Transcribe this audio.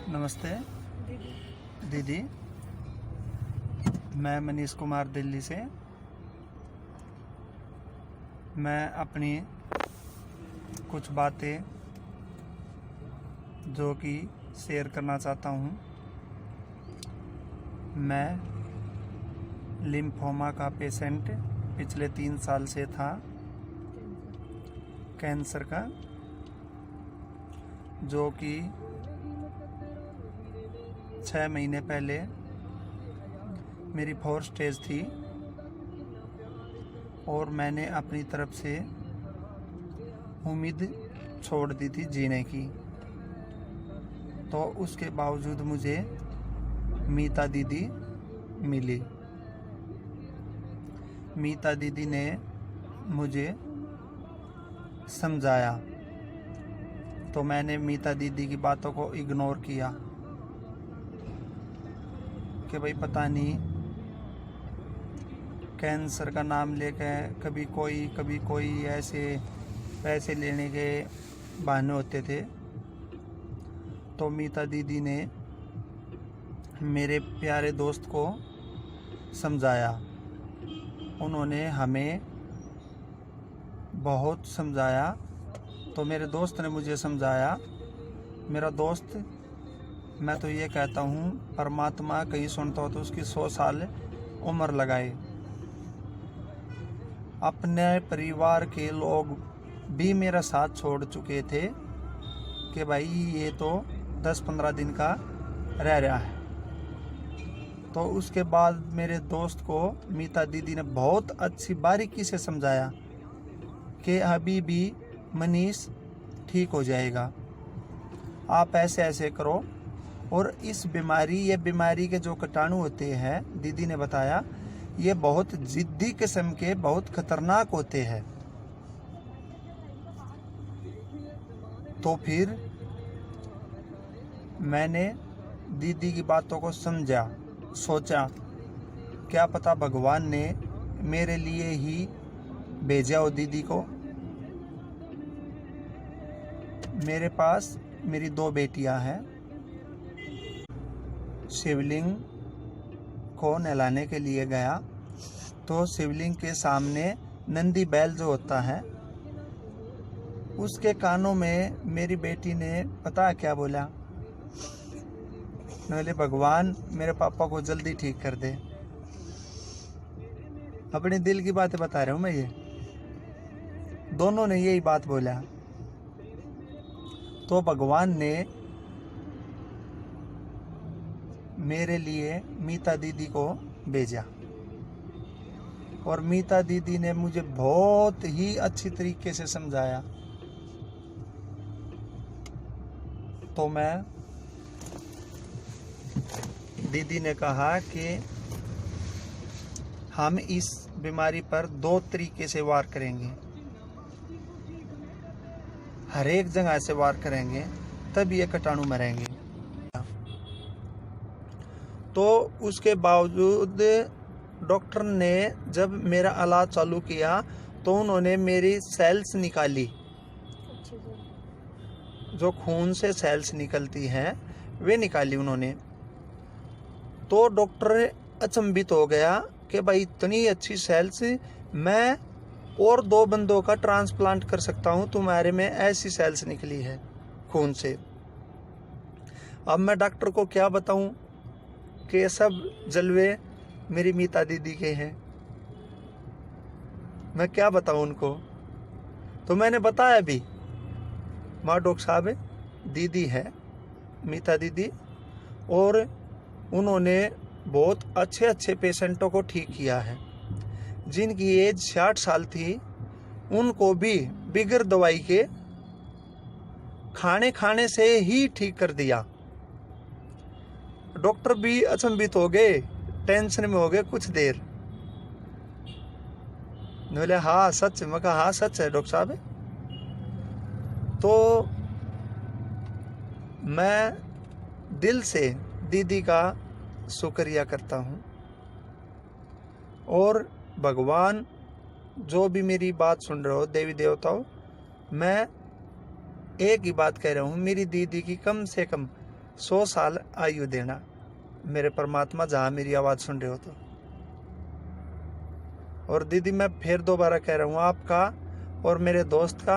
नमस्ते दीदी, मैं मनीष कुमार दिल्ली से। मैं अपनी कुछ बातें जो कि शेयर करना चाहता हूँ। मैं लिम्फोमा का पेशेंट पिछले 3 साल से था, कैंसर का, जो कि 6 महीने पहले मेरी 4 स्टेज थी और मैंने अपनी तरफ से उम्मीद छोड़ दी थी जीने की। तो उसके बावजूद मुझे मीता दीदी मिली। मीता दीदी ने मुझे समझाया, तो मैंने मीता दीदी की बातों को इग्नोर किया कि भाई पता नहीं, कैंसर का नाम लेकर कभी कोई ऐसे पैसे लेने के बहाने होते थे। तो मीता दीदी ने मेरे प्यारे दोस्त को समझाया। उन्होंने हमें बहुत समझाया। तो मेरे दोस्त ने मुझे समझाया। मेरा दोस्त, मैं तो ये कहता हूँ, परमात्मा कहीं सुनता हो तो उसकी 100 साल उम्र लगाए। अपने परिवार के लोग भी मेरा साथ छोड़ चुके थे कि भाई ये तो 10-15 दिन का रह रहा है। तो उसके बाद मेरे दोस्त को मीता दीदी ने बहुत अच्छी बारीकी से समझाया कि अभी भी मनीष ठीक हो जाएगा, आप ऐसे ऐसे करो। और इस ये बीमारी के जो कीटाणु होते हैं, दीदी ने बताया, ये बहुत जिद्दी किस्म के, बहुत खतरनाक होते हैं। तो फिर मैंने दीदी की बातों को समझा, सोचा क्या पता भगवान ने मेरे लिए ही भेजा हो दीदी को। मेरे पास मेरी 2 बेटियां हैं। शिवलिंग को नहलाने के लिए गया तो शिवलिंग के सामने नंदी बैल जो होता है, उसके कानों में मेरी बेटी ने पता क्या बोला? बोले, भगवान मेरे पापा को जल्दी ठीक कर दे। अपने दिल की बातें बता रहा हूँ मैं। ये दोनों ने यही बात बोला। तो भगवान ने मेरे लिए मीता दीदी को भेजा और मीता दीदी ने मुझे बहुत ही अच्छी तरीके से समझाया। तो दीदी ने कहा कि हम इस बीमारी पर 2 तरीके से वार करेंगे, हर एक जगह से वार करेंगे, तब ये कीटाणु मरेंगे। तो उसके बावजूद डॉक्टर ने जब मेरा इलाज चालू किया तो उन्होंने मेरी सेल्स निकाली, जो खून से सेल्स निकलती हैं वे निकाली उन्होंने। तो डॉक्टर अचंभित हो गया कि भाई इतनी अच्छी सेल्स, मैं और 2 बंदों का ट्रांसप्लांट कर सकता हूं, तुम्हारे में ऐसी सेल्स निकली है खून से। अब मैं डॉक्टर को क्या बताऊं कि ये सब जलवे मेरी मीता दीदी के हैं? मैं क्या बताऊं उनको? तो मैंने बताया भी, माँ डॉक्टर साहब दीदी है मीता दीदी, और उन्होंने बहुत अच्छे पेशेंटों को ठीक किया है। जिनकी एज 60 साल थी, उनको भी बिगर दवाई के खाने से ही ठीक कर दिया। डॉक्टर भी अचंभित हो गए, टेंशन में हो गए कुछ देर। बोले हाँ सच। मैं कहा हाँ सच है डॉक्टर साहब। तो मैं दिल से दीदी का शुक्रिया करता हूँ। और भगवान, जो भी मेरी बात सुन रहे हो, देवी देवताओं, मैं एक ही बात कह रहा हूँ, मेरी दीदी की कम से कम 100 साल आयु देना मेरे परमात्मा, जहाँ मेरी आवाज़ सुन रहे हो तो। और दीदी मैं फिर दोबारा कह रहा हूँ, आपका और मेरे दोस्त का